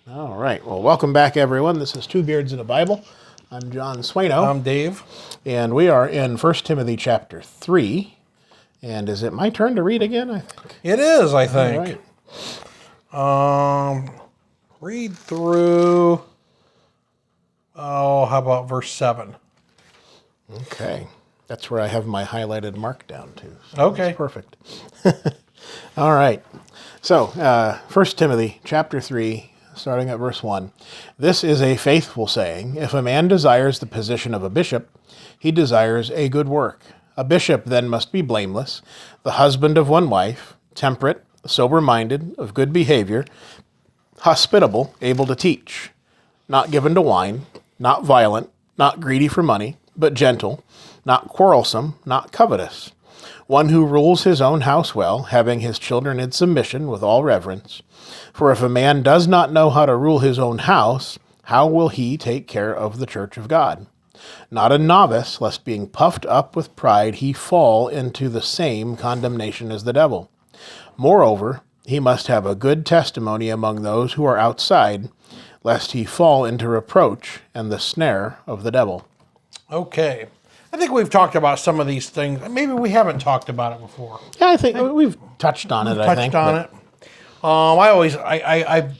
All right. Well, welcome back, everyone. This is Two Beards in a Bible. I'm John Swaino. I'm Dave. And we are in 1 Timothy chapter 3. And is it my turn to read again, I think? It is, I think. All right. Read through, how about verse 7? Okay. That's where I have my highlighted mark down to. So Okay. that's perfect. All right. So, 1 Timothy chapter 3, starting at verse 1. This is a faithful saying. If a man desires the position of a bishop, he desires a good work. A bishop then must be blameless, the husband of one wife, temperate, sober-minded, of good behavior, hospitable, able to teach, not given to wine, not violent, not greedy for money, but gentle, not quarrelsome, not covetous. One who rules his own house well, having his children in submission with all reverence. For if a man does not know how to rule his own house, how will he take care of the church of God? Not a novice, lest being puffed up with pride he fall into the same condemnation as the devil. Moreover, he must have a good testimony among those who are outside, lest he fall into reproach and the snare of the devil. Okay. I think we've talked about some of these things. Maybe we haven't talked about it before. Yeah, I think we've touched on it, I think. Touched on it. I've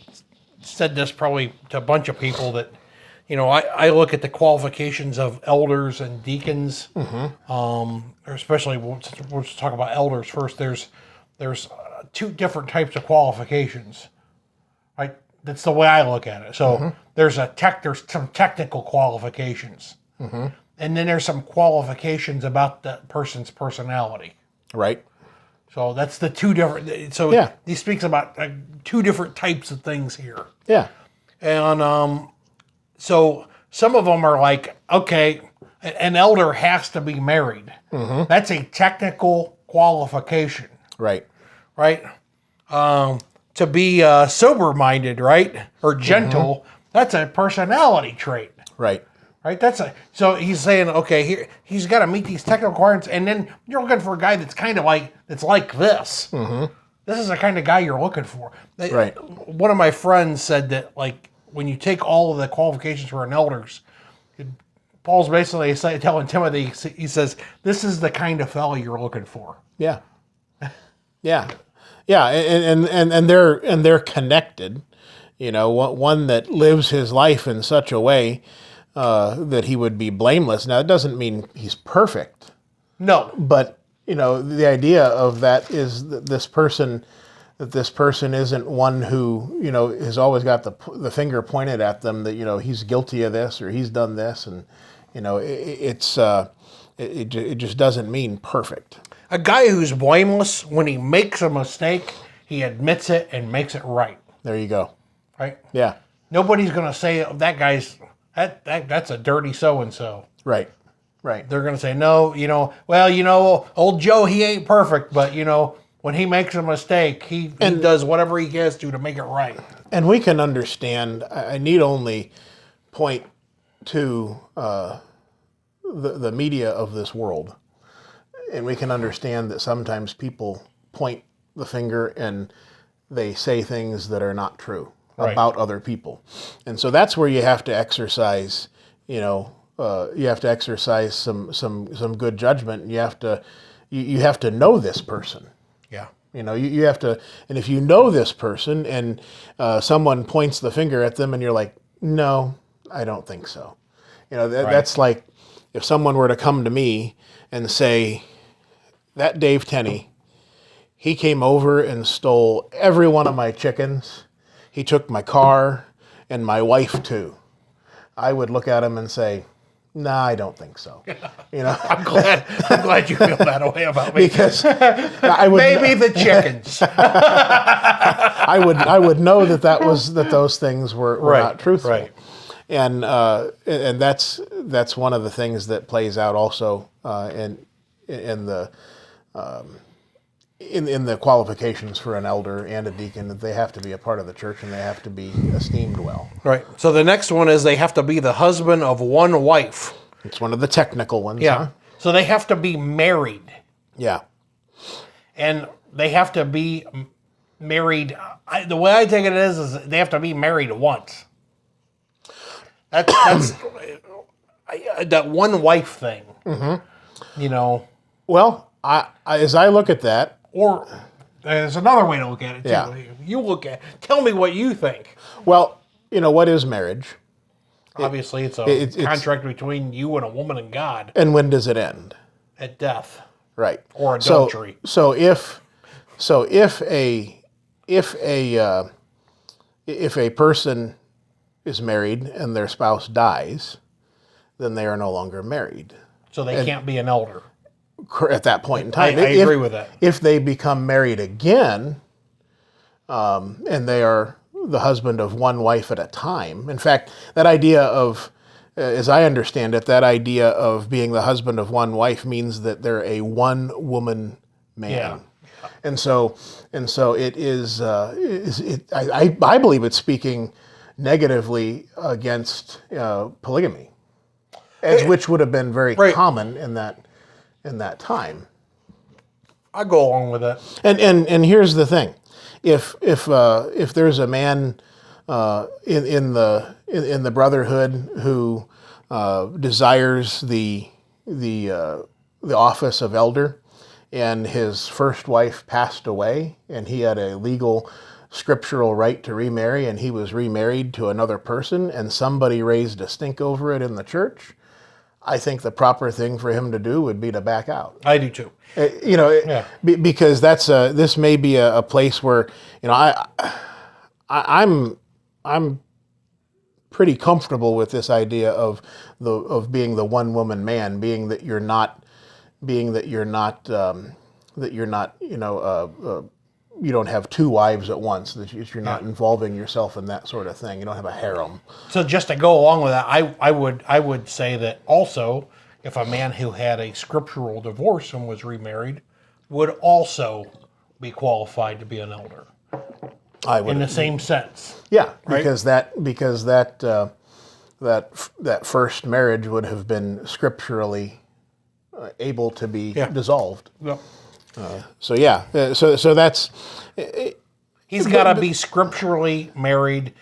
said this probably to a bunch of people that, I look at the qualifications of elders and deacons, or especially we'll just talk about elders first. There's two different types of qualifications, right? That's the way I look at it. So there's some technical qualifications, and then there's some qualifications about the person's personality. Right. So that's the two different. So he speaks about two different types of things here. Yeah. And so some of them are like, okay, an elder has to be married. That's a technical qualification. Right. Right? To be sober-minded, right? Or gentle, that's a personality trait. Right. Right? So he's saying, okay, here he's got to meet these technical requirements, and then you're looking for a guy that's kind of like this. This is the kind of guy you're looking for. Right. One of my friends said that, like, when you take all of the qualifications for an elders, Paul's basically telling Timothy, he says, this is the kind of fellow you're looking for. Yeah. Yeah. Yeah. And they're connected. One that lives his life in such a way that he would be blameless. Now, it doesn't mean he's perfect. No. But, the idea of that is that this person isn't one who, has always got the finger pointed at them that, he's guilty of this or he's done this. And, it just doesn't mean perfect. A guy who's blameless, when he makes a mistake, he admits it and makes it right. There you go. Right? Yeah. Nobody's going to say that guy's, that's a dirty so-and-so. Right. Right. They're going to say, no, old Joe, he ain't perfect, but, when he makes a mistake, he does whatever he has to make it right. And we can understand, I need only point to the media of this world, and we can understand that sometimes people point the finger and they say things that are not true about other people. And so that's where you have to exercise, some good judgment. You have to know this person. Yeah. You have to, and if you know this person and someone points the finger at them and you're like, no, I don't think so. That's like if someone were to come to me and say, that Dave Tenney, he came over and stole every one of my chickens. He took my car and my wife too. I would look at him and say, nah, I don't think so. I'm glad you feel that way about me. Because I would maybe the chickens. I would know that those things were not truthful. Right. And that's one of the things that plays out also in the qualifications for an elder and a deacon, that they have to be a part of the church and they have to be esteemed well. Right. So the next one is they have to be the husband of one wife. It's one of the technical ones. Yeah. Huh? So they have to be married. Yeah. And they have to be married. The way I take it is they have to be married once. That's that one wife thing. You know. Well, as I look at that, Or there's another way to look at it too. Yeah. You look at. Tell me what you think. well, what is marriage? Obviously, it's a it's- contract between you and a woman and God And when does it end? at death Right. or adultery. So if a person is married and their spouse dies, then they are no longer married So they can't be an elder. at that point in time. I agree with that. If they become married again, and they are the husband of one wife at a time. In fact, that idea of, as I understand it, that idea of being the husband of one wife means that they're a one-woman man. Yeah. And so it is. I believe it's speaking negatively against polygamy, which would have been very Right. common in that time. I go along with that. And here's the thing: if there's a man in the brotherhood who desires the office of elder, and his first wife passed away, and he had a legal scriptural right to remarry, and he was remarried to another person, and somebody raised a stink over it in the church, I think the proper thing for him to do would be to back out. I do too. Because this may be a place where I'm pretty comfortable with this idea of being the one woman man, being that you're not you don't have two wives at once, that you're not involving yourself in that sort of thing. You don't have a harem. So just to go along with that, I would say that also, if a man who had a scriptural divorce and was remarried would also be qualified to be an elder I would in the same sense. Yeah, Right? because that first marriage would have been scripturally able to be dissolved. Yep. So that's He's got to be scripturally married,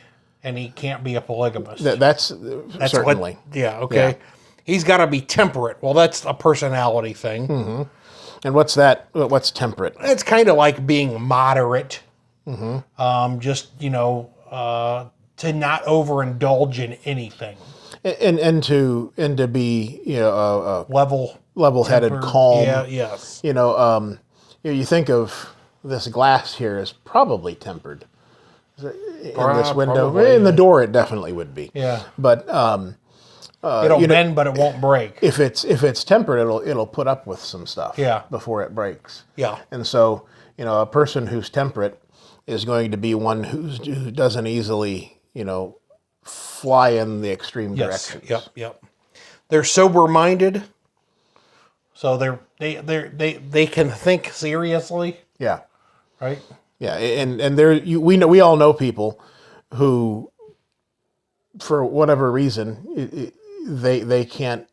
and he can't be a polygamist. that's certainly. Okay. Yeah. He's got to be temperate. Well, that's a personality thing. And what's that? What's temperate? It's kind of like being moderate. Just to not overindulge in anything. And to be level-headed, tempered. calm. Yeah. Yes. You think of this glass here as probably tempered. In this window, Probably, in the door, it definitely would be. Yeah. But It'll bend, but it won't break. if it's tempered, it'll put up with some stuff. Yeah. Before it breaks. Yeah. And so a person who's temperate is going to be one who doesn't easily fly in the extreme directions. Yep. They're sober-minded, so they can think seriously, Yeah. right? Yeah, and we all know people who, for whatever reason, they can't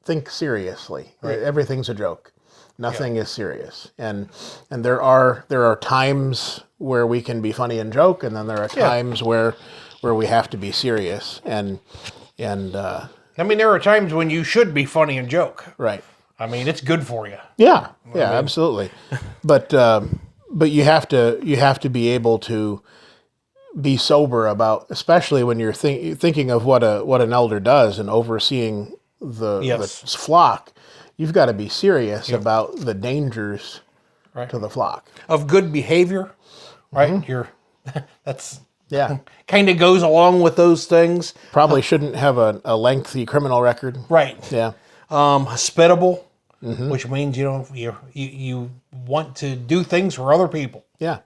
think seriously. Right. Everything's a joke. Nothing is serious. And there are times where we can be funny and joke, and then there are times where we have to be serious. And there are times when you should be funny and joke. right. It's good for you. Yeah, absolutely. But you have to be able to be sober about, especially when you're thinking of what an elder does and overseeing the flock. You've got to be serious about the dangers to the flock. Of good behavior, right? That's Yeah, kind of goes along with those things. probably shouldn't have a lengthy criminal record. Right. Yeah, Hospitable, which means you want to do things for other people. yeah,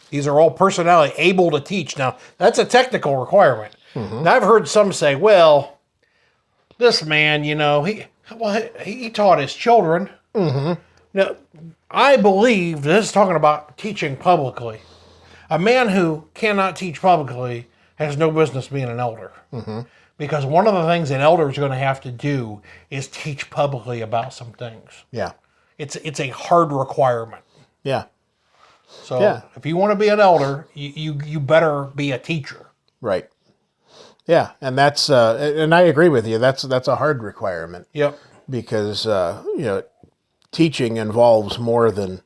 These are all personality, able to teach. Now, that's a technical requirement. Now, I've heard some say, well, this man, he taught his children. Now, I believe this is talking about teaching publicly. A man who cannot teach publicly has no business being an elder. Because one of the things an elder is going to have to do is teach publicly about some things. yeah, It's a hard requirement. yeah. So if you want to be an elder, you better be a teacher. Right. Yeah, and that's and I agree with you. That's a hard requirement. Yep. Because teaching involves more than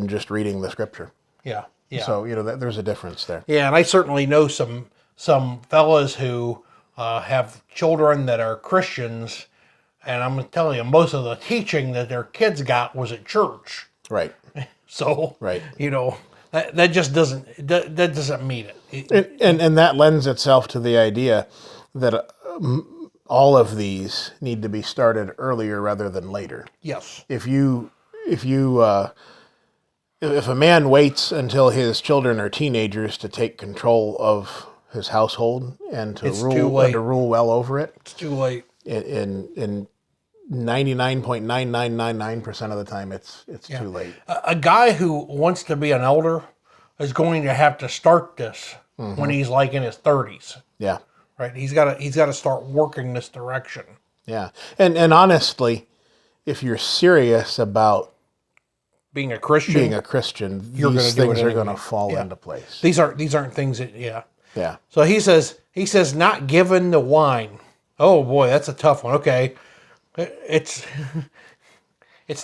just reading the scripture. Yeah. Yeah. So there's a difference there. Yeah, and I certainly know some fellas who have children that are Christians, and I'm telling you, most of the teaching that their kids got was at church. Right. So Right. That just doesn't meet it. And that lends itself to the idea that all of these need to be started earlier rather than later. Yes. If a man waits until his children are teenagers to take control of his household and to rule well over it, It's too late. In 99.9999% of the time, it's too late. A guy who wants to be an elder is going to have to start this when he's like in his 30s. Yeah. Right. He's got to start working this direction. Yeah. And honestly, if you're serious about Being a Christian, these things are going to fall into place. These aren't things that Yeah. So he says not given the wine. Oh boy, that's a tough one. Okay. It's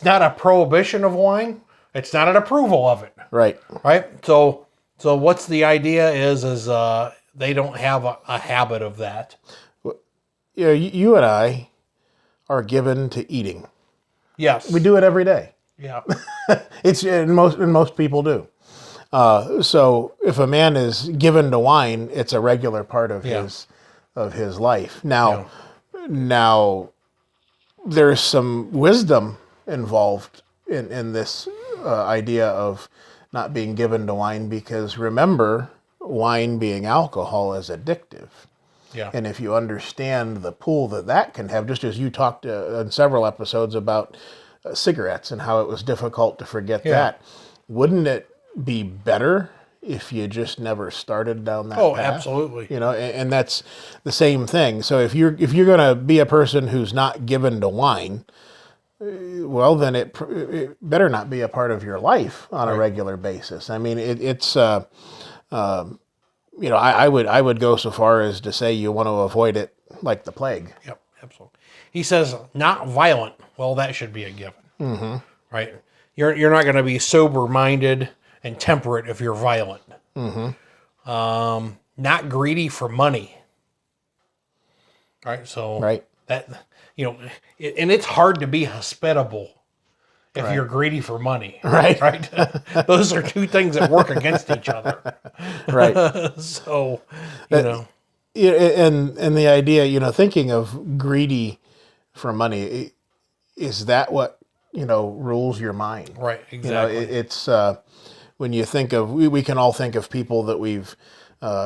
not a prohibition of wine. It's not an approval of it. Right. Right? So what's the idea is they don't have a habit of that. You and I are given to eating. Yes. We do it every day. Yeah. And most people do. So if a man is given to wine, it's a regular part of his life. Now there's some wisdom involved in this idea of not being given to wine, because remember, wine being alcohol is addictive. Yeah. And if you understand the pull that can have, just as you talked in several episodes about cigarettes and how it was difficult to forget that, wouldn't it be better if you just never started down that path? Oh, absolutely. And that's the same thing. So if you're going to be a person who's not given to wine, well, then it better not be a part of your life on a regular basis. I mean, I would go so far as to say you want to avoid it like the plague. Yep, absolutely. He says not violent. Well, that should be a given. Mm-hmm. Right? You're not going to be sober-minded and temperate if you're violent. Mm-hmm. Not greedy for money. All right, so that and it's hard to be hospitable if you're greedy for money. Right. Right. Those are two things that work against each other. Right. So and the idea, thinking of greedy for money, is that what rules your mind? Right. Exactly. It's when you think of, we can all think of people that we've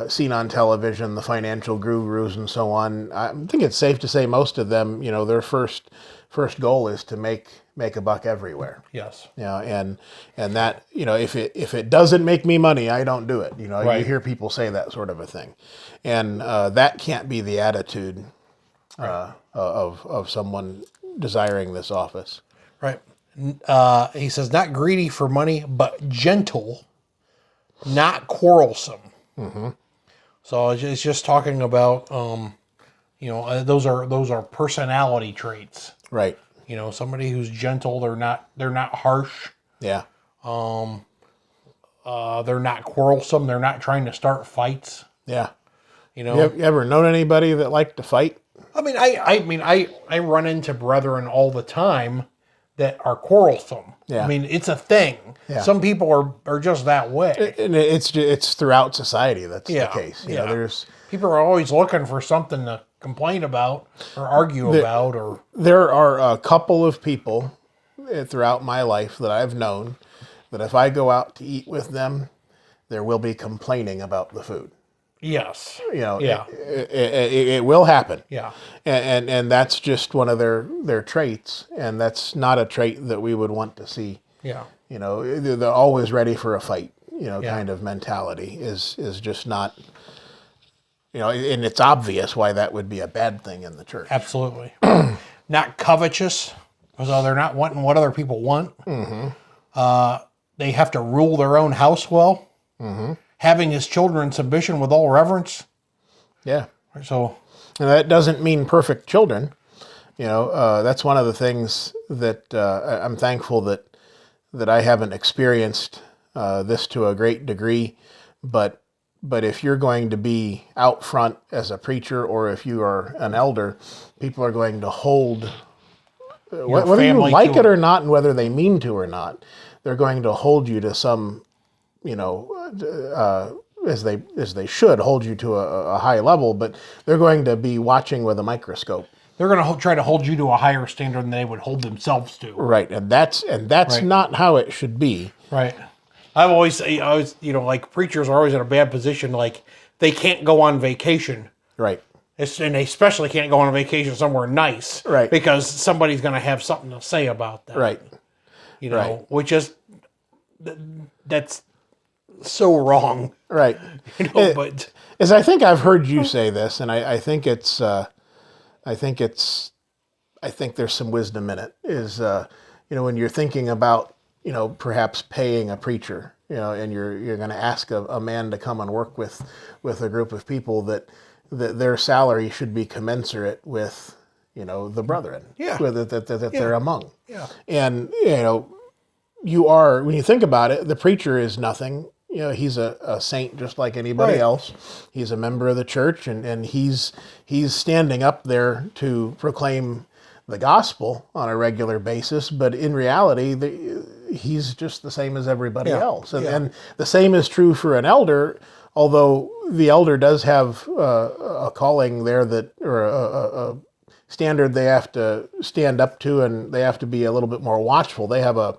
seen on television, the financial gurus and so on. I think it's safe to say most of them, their first goal is to make a buck everywhere. Yes. And that, if it doesn't make me money, I don't do it. You hear people say that sort of a thing, and that can't be the attitude of someone desiring this office. Right. He says, not greedy for money, but gentle, not quarrelsome. Mm-hmm. So it's just talking about, those are personality traits. Right. Somebody who's gentle. They're not harsh. Yeah. They're not quarrelsome. They're not trying to start fights. Yeah. You ever known anybody that liked to fight? I mean, I run into brethren all the time that are quarrelsome. Yeah. I mean, it's a thing. Yeah. Some people are just that way. And it's throughout society that's the case. There's people are always looking for something to complain about or argue about. Or there are a couple of people throughout my life that I've known that if I go out to eat with them, there will be complaining about the food. Yes. It will happen. Yeah. And that's just one of their traits, and that's not a trait that we would want to see. Yeah. They're always ready for a fight, kind of mentality is just not, and it's obvious why that would be a bad thing in the church. Absolutely. Not covetous, so they're not wanting what other people want. Mm-hmm. they have to rule their own house well, having his children in submission with all reverence. Yeah. So, And that doesn't mean perfect children. That's one of the things that I'm thankful that I haven't experienced this to a great degree. But if you're going to be out front as a preacher, or if you are an elder, people are going to hold, whether you like it or not, and whether they mean to or not, they're going to hold you to some, as they should hold you to a high level, but they're going to be watching with a microscope. They're going to try to hold you to a higher standard than they would hold themselves to. Right, and that's right. Not how it should be. Right. I always, like preachers are always in a bad position. Like they can't go on vacation. Right. And they especially can't go on vacation somewhere nice. Right. Because somebody's going to have something to say about that. Right. Right. Which is, that's so wrong. Right. But as I think I've heard you say this, and I think it's, I think there's some wisdom in it. Is when you're thinking about perhaps paying a preacher, and you're going to ask a man to come and work with a group of people, that their salary should be commensurate with the brethren, that they're among. Yeah. And you are, when you think about it, the preacher is nothing. He's a saint just like anybody else. He's a member of the church, and he's standing up there to proclaim the gospel on a regular basis. But in reality, he's just the same as everybody else. And the same is true for an elder, although the elder does have a calling there, or a standard they have to stand up to, and they have to be a little bit more watchful. They have a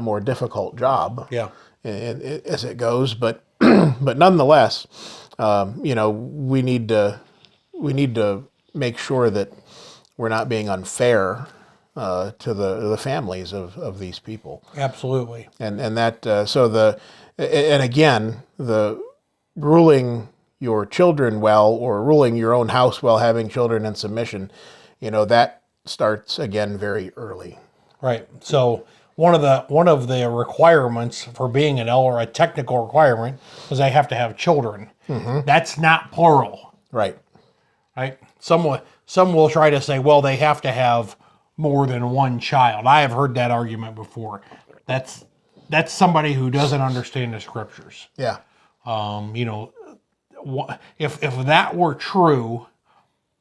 more difficult job. Yeah. As it goes, but but nonetheless, we need to make sure that we're not being unfair to the families of these people. Absolutely. And that and again, the ruling your children well, or ruling your own house well, having children in submission, that starts again very early. Right. So one of the requirements for being an elder, a technical requirement, is they have to have children. Mm-hmm. That's not plural. Right. Right. Some will try to say, well, they have to have more than one child. I have heard that argument before. That's somebody who doesn't understand the scriptures. Yeah. If that were true,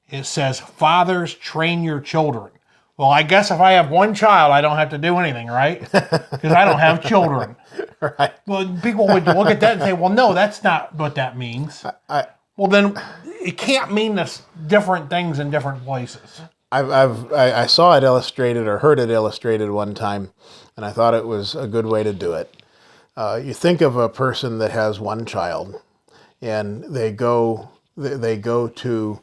it says, fathers, train your children. Well, I guess if I have one child, I don't have to do anything, right? Because I don't have children. Right. Well, people would look at that and say, well, no, that's not what that means. Well, then it can't mean this different things in different places. I saw it illustrated, or heard it illustrated one time, and I thought it was a good way to do it. You think of a person that has one child, and they go to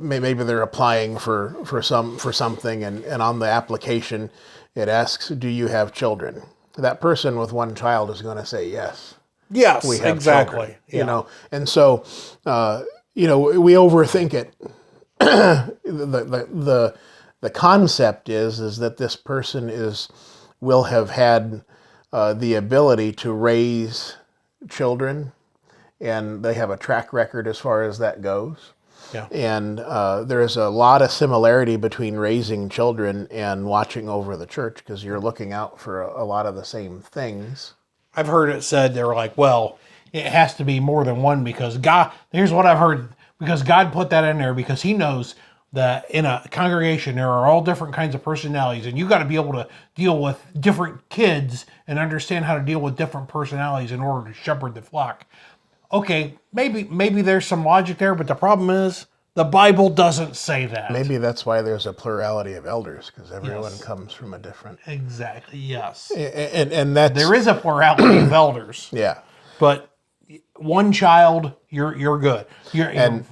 maybe they're applying for something, and on the application it asks, do you have children? That person with one child is going to say yes. Yes, we have exactly. children, and so we overthink it. The concept is that this person will have had the ability to raise children, and they have a track record as far as that goes. Yeah. And there is a lot of similarity between raising children and watching over the church, because you're looking out for a lot of the same things. I've heard it said, they were like, well, it has to be more than one, because God, here's what I've heard, because God put that in there because he knows that in a congregation there are all different kinds of personalities, and you got to be able to deal with different kids and understand how to deal with different personalities in order to shepherd the flock. Okay, maybe there's some logic there, but the problem is the Bible doesn't say that. Maybe that's why there's a plurality of elders, because everyone comes from a different... Exactly, yes. And that's... There is a plurality of elders. Yeah. But one child, you're good. And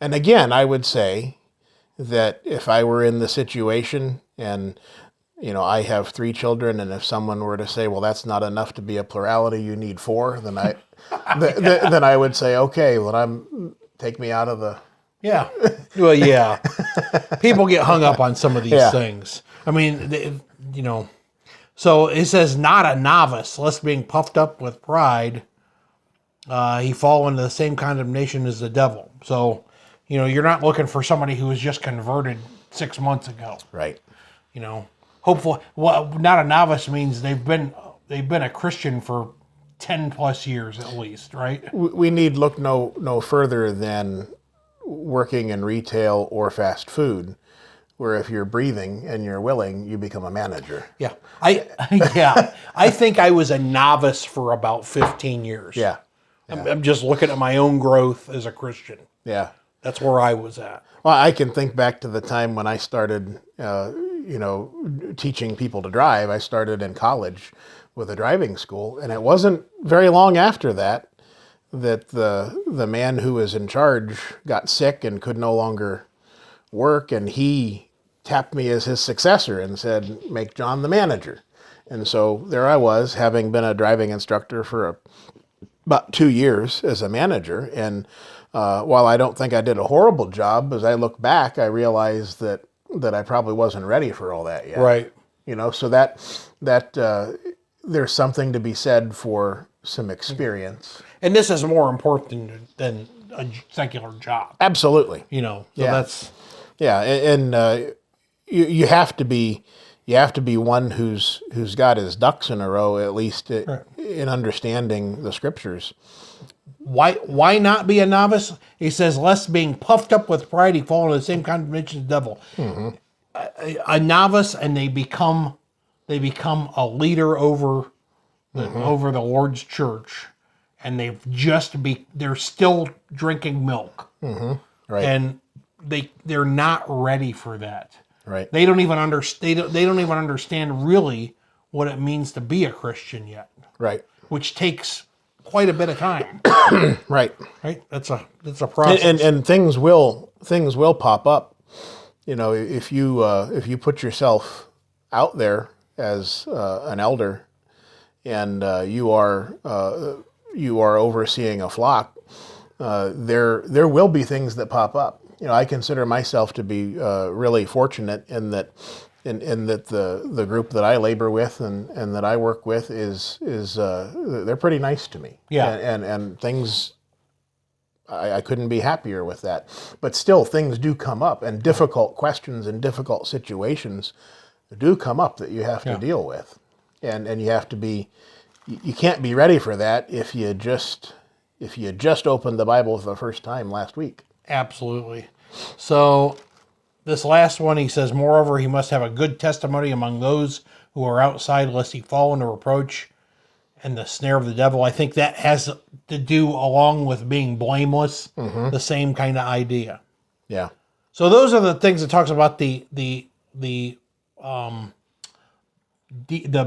again, I would say that if I were in the situation and I have 3 children, and if someone were to say, well, that's not enough to be a plurality, you need 4, then then I would say, okay, well, take me out of the... Yeah. Well, yeah. People get hung up on some of these things. I mean, So it says, not a novice, lest being puffed up with pride, he fall into the same condemnation as the devil. So, you're not looking for somebody who was just converted 6 months ago. Right. Hopefully, well, not a novice means they've been a Christian for 10 plus years at least, right? We need look no further than working in retail or fast food, where if you're breathing and you're willing, you become a manager. Yeah. I think I was a novice for about 15 years. Yeah. I'm just looking at my own growth as a Christian. Yeah. That's where I was at. Well, I can think back to the time when I started, teaching people to drive. I started in college with a driving school, and it wasn't very long after that the man who was in charge got sick and could no longer work, and he tapped me as his successor and said, "Make John the manager." And so there I was, having been a driving instructor for about 2 years as a manager. And while I don't think I did a horrible job, as I look back, I realized that I probably wasn't ready for all that yet. Right. So that there's something to be said for some experience. And this is more important than a secular job. Absolutely. So Yeah. that's... Yeah, and you have to be one who's got his ducks in a row, at least in understanding the scriptures. Why not be a novice? He says, lest being puffed up with pride, he fall into the same condemnation as the devil. Mm-hmm. A novice, and they become a leader over the Lord's church, and they're still drinking milk. Mm-hmm. Right. And they're not ready for that. Right. They don't even understand really what it means to be a Christian yet. Right. Which takes quite a bit of time. Right. Right. That's a process. And things will pop up. If you put yourself out there as an elder, and you are overseeing a flock, there will be things that pop up. I consider myself to be really fortunate in that the group that I labor with and that I work with is they're pretty nice to me. Yeah. And things, I couldn't be happier with that. But still, things do come up, and difficult questions and difficult situations do come up that you have to deal with, and you have to be. You can't be ready for that if you just opened the Bible for the first time last week. Absolutely. So this last one, he says, moreover, he must have a good testimony among those who are outside, lest he fall into reproach and the snare of the devil. I think that has to do, along with being blameless, the same kind of idea. Yeah. So those are the things it talks about the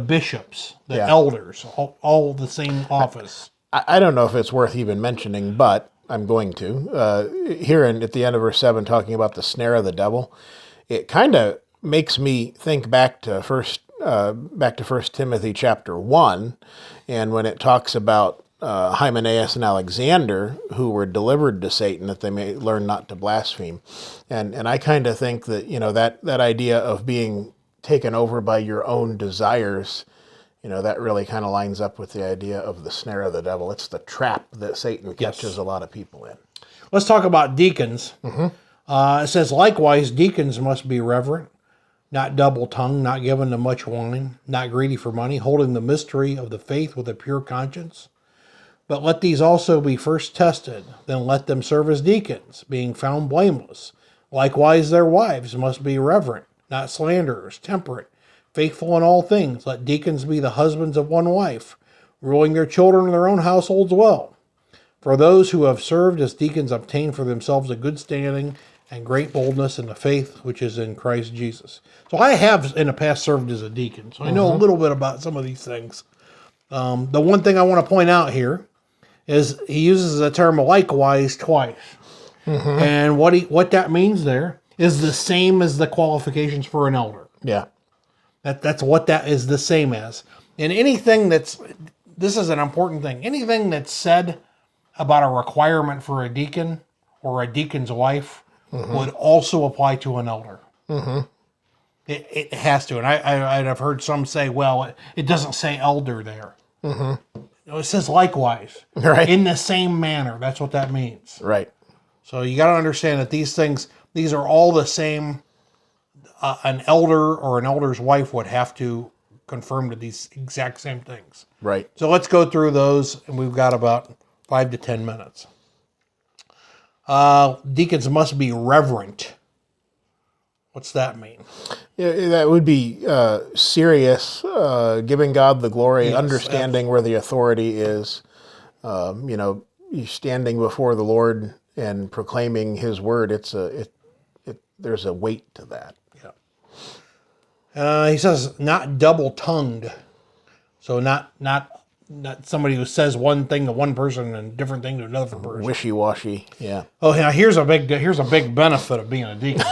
bishops, the elders, all the same office. I don't know if it's worth even mentioning, but I'm going to. Here at the end of verse 7, talking about the snare of the devil, it kind of makes me think back to First Timothy chapter 1, and when it talks about Hymenaeus and Alexander, who were delivered to Satan that they may learn not to blaspheme. And I kind of think that, that idea of being taken over by your own desires, that really kind of lines up with the idea of the snare of the devil. It's the trap that Satan catches a lot of people in. Let's talk about deacons. It says, likewise, deacons must be reverent, not double-tongued, not given to much wine, not greedy for money, holding the mystery of the faith with a pure conscience. But let these also be first tested, then let them serve as deacons, being found blameless. Likewise, their wives must be reverent, not slanderers, temperate, faithful in all things. Let deacons be the husbands of one wife, ruling their children in their own households well. For those who have served as deacons obtain for themselves a good standing and great boldness in the faith which is in Christ Jesus. So I have in the past served as a deacon, so I know a little bit about some of these things. The one thing I want to point out here is he uses the term likewise twice. And what that means there is the same as the qualifications for an elder. Yeah. That's what that is the same as. And anything this is an important thing, anything that's said about a requirement for a deacon or a deacon's wife would also apply to an elder. It has to. And I've heard some say, well, it doesn't say elder there. It says likewise. Right. In the same manner. That's what that means. Right. So you got to understand that these are all the same. An elder or an elder's wife would have to confirm to these exact same things. Right. So let's go through those, and we've got about 5 to 10 minutes. Deacons must be reverent. What's that mean? Yeah, that would be serious, giving God the glory, Yes, understanding where the authority is. You standing before the Lord and proclaiming His word. There's a weight to that. Yeah. He says not double-tongued, so not somebody who says one thing to one person and a different thing to another person. Wishy-washy. Yeah. Oh, yeah. Here's a big benefit of being a deacon.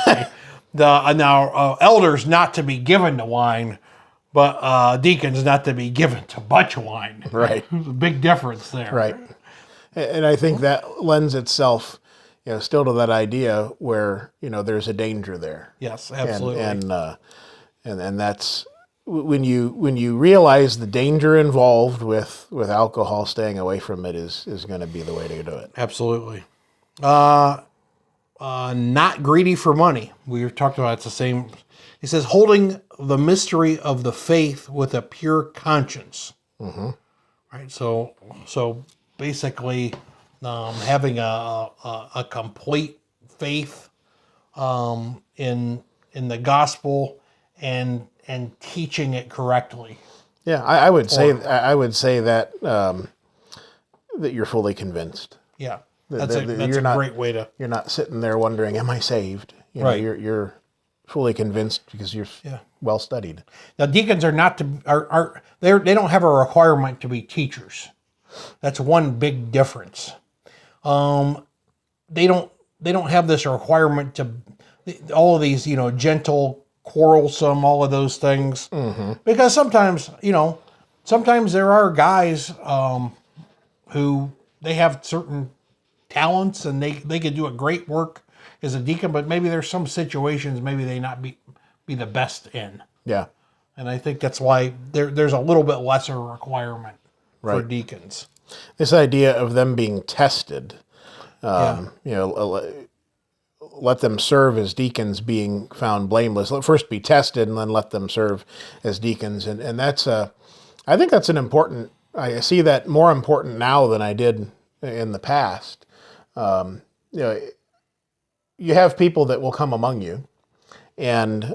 Now, elders not to be given to wine, but deacons not to be given to much wine. Right. There's a big difference there. Right. And I think that lends itself, still to that idea where, there's a danger there. Yes, absolutely. And that's when you realize the danger involved with alcohol, staying away from it is going to be the way to do it. Absolutely. Not greedy for money. We talked about it's the same. He says holding the mystery of the faith with a pure conscience. Mm-hmm. Right. So basically, having a complete faith in the gospel and teaching it correctly. Yeah, I would say that that you're fully convinced. Yeah, that's a great way to. You're not sitting there wondering, "Am I saved?" Right. You're fully convinced because you're well studied. Now, deacons are not they don't have a requirement to be teachers. That's one big difference. They don't have this requirement to all of these gentle, quarrelsome, all of those things, because sometimes there are guys who they have certain talents and they could do a great work as a deacon, but maybe there's some situations maybe they not be the best in. Yeah. And I think that's why there's a little bit lesser requirement for Right. deacons. This idea of them being tested, let them serve as deacons being found blameless. Let first be tested and then let them serve as deacons. And that's I think that's an important, I see that more important now than I did in the past. You have people that will come among you, and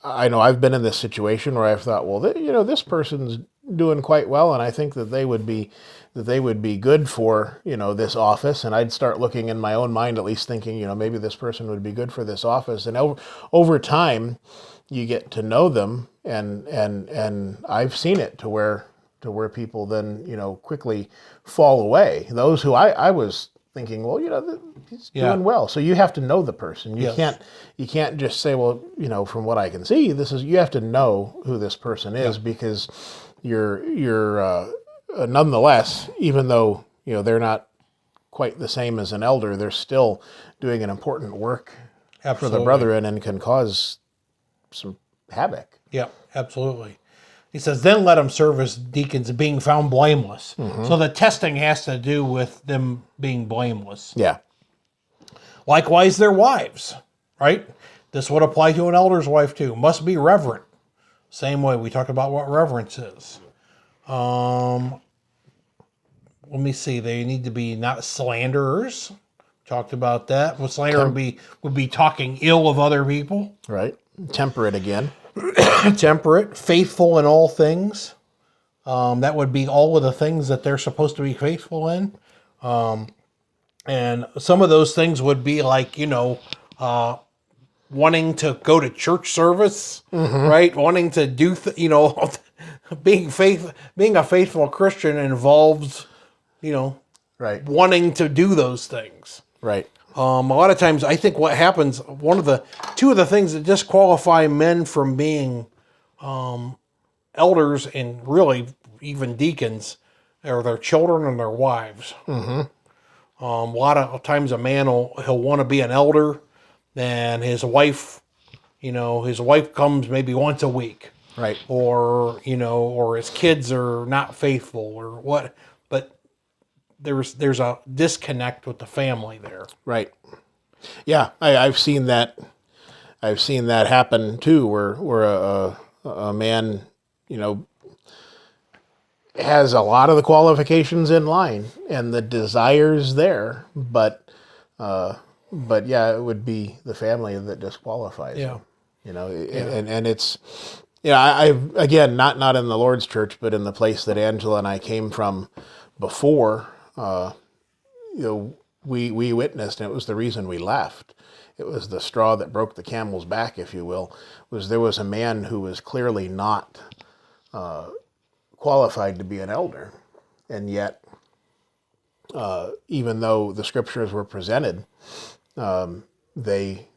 I know I've been in this situation where I've thought, well, this person's doing quite well, and I think that they would be good for this office, and I'd start looking in my own mind, at least thinking, maybe this person would be good for this office, and over time, you get to know them, and I've seen it to where people then quickly fall away. Those who I was thinking, well, he's doing well. So you have to know the person. You can't just say, well, from what I can see, you have to know who this person is, because you're nonetheless, even though they're not quite the same as an elder, they're still doing an important work for the brethren and can cause some havoc. Yeah, absolutely. He says, then let them serve as deacons being found blameless. Mm-hmm. So the testing has to do with them being blameless. Yeah. Likewise, their wives, right? This would apply to an elder's wife too. Must be reverent. Same way we talked about what reverence is. Let me see. They need to be not slanderers. Talked about that. Well, slander would be talking ill of other people. Right. Temperate again. Temperate, faithful in all things. That would be all of the things that they're supposed to be faithful in. And some of those things would be like, wanting to go to church service, right? Wanting to do, being a faithful Christian involves, right, wanting to do those things. Right. A lot of times, I think what happens, two of the things that disqualify men from being elders and really even deacons are their children and their wives. Mm-hmm. A lot of times, a man he'll want to be an elder, and his wife his wife comes maybe once a week, Right. or or his kids are not faithful, or what. But there's a disconnect with the family there. Right. Yeah, I've seen that. I've seen that happen too, where a man, has a lot of the qualifications in line and the desires there, but yeah, it would be the family that disqualifies Yeah. him. And it's, I've again not in the Lord's church, but in the place that Angela and I came from before. We witnessed, and it was the reason we left. It was the straw that broke the camel's back, if you will. There was a man who was clearly not qualified to be an elder, and yet, even though the scriptures were presented, there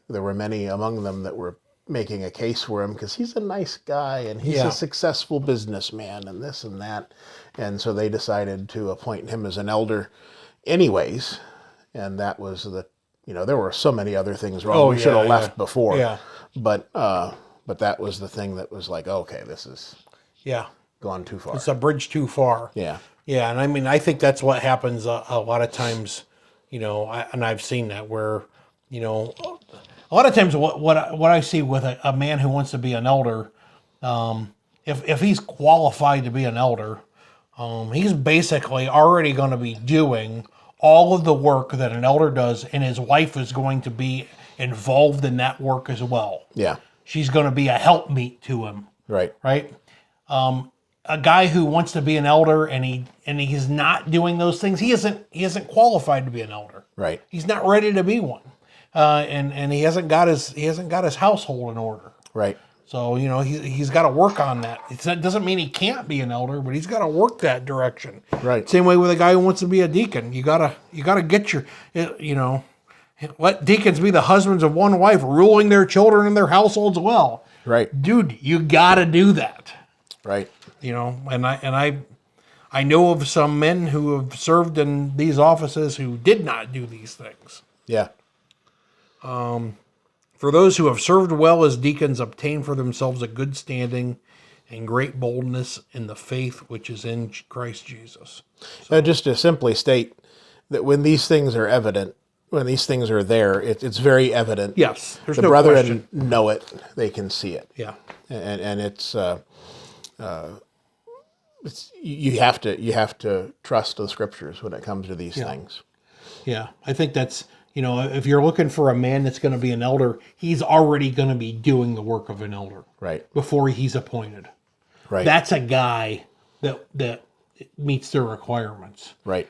were many among them that were making a case for him because he's a nice guy and he's Yeah. a successful businessman and this and that, and so they decided to appoint him as an elder, anyways. And that was there were so many other things wrong. We should have left before. Yeah. But that was the thing that was like, okay, this is Yeah. gone too far. It's a bridge too far. Yeah. Yeah, and I mean, I think that's what happens a lot of times, and I've seen that where, a lot of times what I see with a man who wants to be an elder, if he's qualified to be an elder, he's basically already going to be doing all of the work that an elder does, and his wife is going to be involved in that work as well. Yeah. She's going to be a helpmeet to him. Right. Right? A guy who wants to be an elder and he's not doing those things, he isn't qualified to be an elder. Right. He's not ready to be one, and he hasn't got his household in order. Right. So he's got to work on that. It doesn't mean he can't be an elder, but he's got to work that direction. Right. Same way with a guy who wants to be a deacon. You gotta get your let deacons be the husbands of one wife, ruling their children and their households well. Right. Dude, you gotta do that. Right. And I know of some men who have served in these offices who did not do these things. Yeah. For those who have served well as deacons obtain for themselves a good standing and great boldness in the faith which is in Christ Jesus. Just to simply state that when these things are evident, when these things are there, it's very evident. Yes, there's the no brethren question. know it; they can see it. Yeah, And it's you have to trust the scriptures when it comes to these things. yeah. I think that's if you're looking for a man that's going to be an elder, he's already going to be doing the work of an elder Right. before he's appointed. Right. That's a guy that meets their requirements. Right.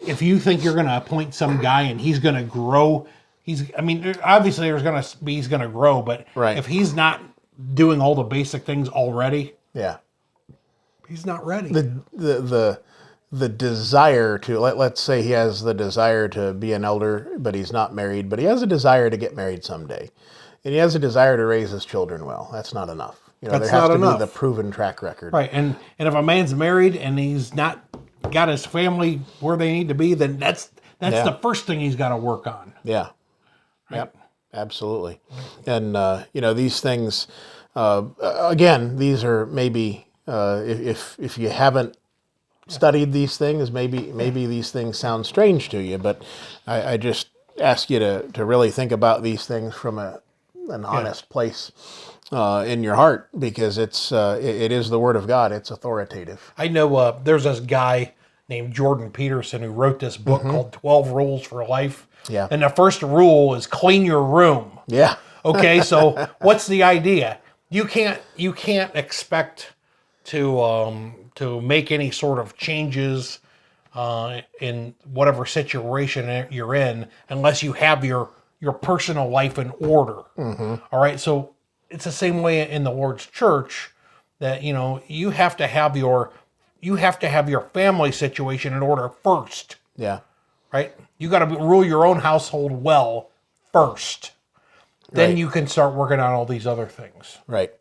If you think you're going to appoint some guy and he's going to grow, obviously he's going to grow, but Right. if he's not doing all the basic things already, Yeah. he's not ready. The desire to let's say he has the desire to be an elder, but he's not married, but he has a desire to get married someday, and he has a desire to raise his children well. That's not enough. That's there has not to enough. be the proven track record. Right, and if a man's married and he's not got his family where they need to be, then that's the first thing he's got to work on. Yeah. Right. Yep. Absolutely. And these things, again, these are maybe if you haven't studied these things, maybe these things sound strange to you, but I just ask you to really think about these things from an honest place in your heart, because it is the Word of God. It's authoritative. I know there's this guy named Jordan Peterson who wrote this book called 12 Rules for Life. Yeah. And the first rule is clean your room. Yeah. Okay, so what's the idea? You can't expect to make any sort of changes in whatever situation you're in unless you have your personal life in order. Mm-hmm. All right, so it's the same way in the Lord's church that you have to have your family situation in order first. Yeah. Right? You got to rule your own household well first. Then Right. you can start working on all these other things. Right.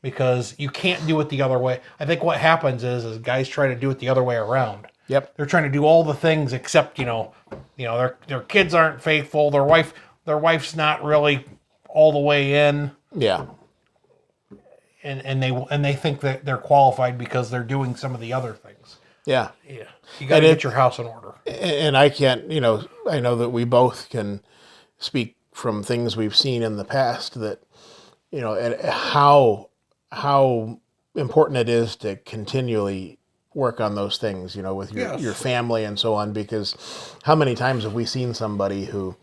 Because you can't do it the other way. I think what happens is guys try to do it the other way around. Yep. They're trying to do all the things except their kids aren't faithful. Their wife's not really all the way in, Yeah. and they think that they're qualified because they're doing some of the other things. Yeah. Yeah, you got to get your house in order. And I can't, I know that we both can speak from things we've seen in the past that, and how important it is to continually work on those things, with your family and so on, because how many times have we seen somebody who,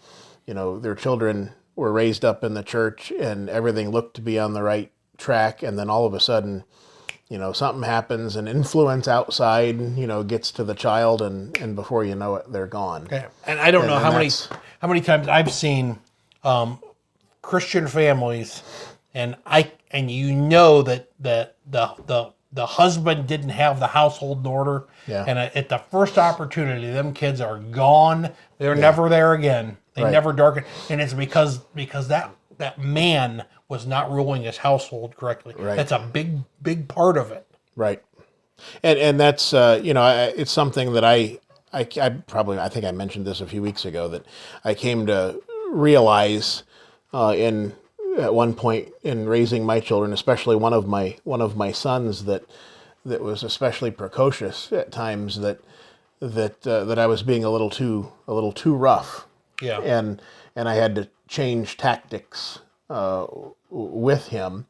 their children were raised up in the church and everything looked to be on the right track, and then all of a sudden, something happens, an influence outside, gets to the child, and before you know it, they're gone. Yeah. And I don't know how many times I've seen Christian families, and that the husband didn't have the household in order, and at the first opportunity, them kids are gone. They're never there again. They never darken, and it's because that man was not ruling his household correctly. Right. That's a big part of it. Right. And that's, it's something that I think I mentioned this a few weeks ago, that I came to realize at one point in raising my children, especially one of my sons that was especially precocious at times, that I was being a little too rough. Yeah. And I had to change tactics with him.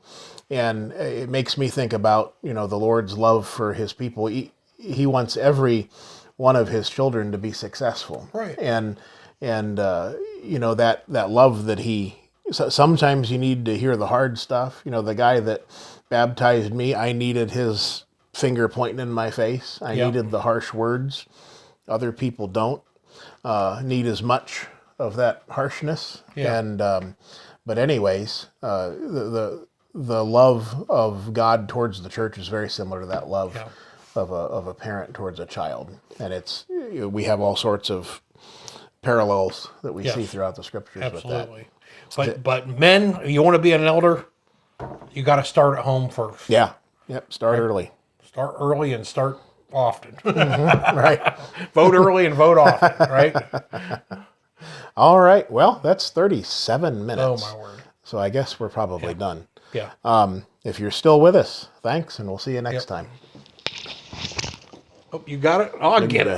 And it makes me think about, the Lord's love for his people. He wants every one of his children to be successful. Right. And that love that sometimes you need to hear the hard stuff. The guy that baptized me, I needed his finger pointing in my face. I needed the harsh words. Other people don't need as much of that harshness. Yeah. And, but anyways, the love of God towards the church is very similar to that love of a parent towards a child. And we have all sorts of parallels that we see throughout the scriptures. Absolutely. With that. But men, you want to be an elder, you got to start at home first. Yeah. Yep. Start early. Start early and start often. Right. Vote early and vote often, right? All right. Well, that's 37 minutes. Oh, my word. So I guess we're probably done. Yeah. If you're still with us, thanks, and we'll see you next time. Oh, you got it? I'll get it.